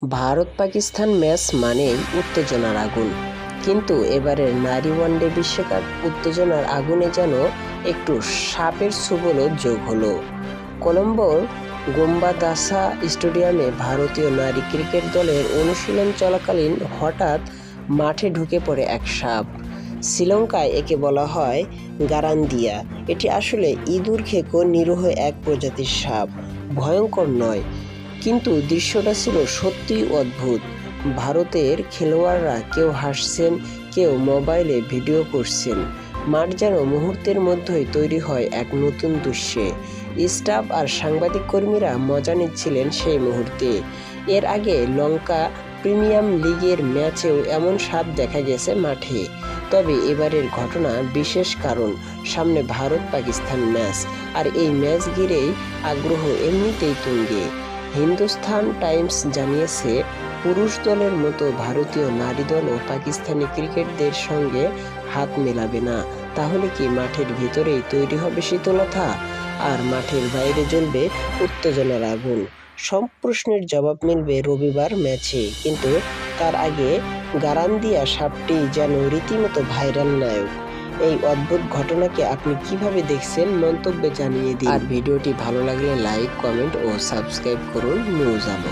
Bharat Pakistan match মানেই উত্তেজনার আগুন, কিন্তু এবারের নারী ওয়ানডে বিশ্বকাপ উত্তেজনার আগুনে যেন একটু সাপের ছোবলও যোগ হলো। কলম্বোর গোম্বাদাসা স্টেডিয়ামে ভারতীয় নারী ক্রিকেট দলের অনুশীলন চলাকালীন হঠাৎ মাঠে ঢুকে পড়ে এক সাপ। শ্রীলঙ্কায় একে বলা হয় গারান্দিয়া। এটি আসলে ইঁদুর খেকো নিরীহ এক প্রজাতির সাপ, ভয়ঙ্কর নয়, কিন্তু দৃশ্যটা ছিল সত্যিই অদ্ভুত। ভারতের খেলোয়াড়রা কেউ হাসছেন, কেউ মোবাইলে ভিডিও করছেন। মাঠ যেন মুহূর্তের মধ্যেই তৈরি হয় এক নতুন দৃশ্যে। স্টাফ আর সাংবাদিক কর্মীরা মজা নিচ্ছিলেন সেই মুহূর্তে। এর আগে লঙ্কা প্রিমিয়াম লিগের ম্যাচেও এমন সাপ দেখা গেছে মাঠে। তবে এবারের ঘটনা বিশেষ, কারণ সামনে ভারত পাকিস্তান ম্যাচ, আর এই ম্যাচ ঘিরেই আগ্রহ এমনিতেই তুঙ্গে। হিন্দুস্তান টাইমস জানিয়েছে, পুরুষ দলের মতো ভারতীয় নারী দলও পাকিস্তানি ক্রিকেটারদের সঙ্গে হাত মেলাবে না। তাহলে কি মাঠের ভিতরেই তৈরি হবে শীতলতা, আর মাঠের বাইরে জ্বলবে উত্তেজনার আগুন? সব প্রশ্নের জবাব মিলবে রবিবার ম্যাচে, কিন্তু তার আগে গারান্দিয়া সাপটি যেন রীতিমতো ভাইরাল নায়ক। এই অদ্ভুত ঘটনাকে আপনি কিভাবে দেখছেন মন্তব্যে জানিয়ে দিন। আর ভিডিওটি ভালো লাগলে লাইক, কমেন্ট ও সাবস্ক্রাইব করুন নিউজ আলো।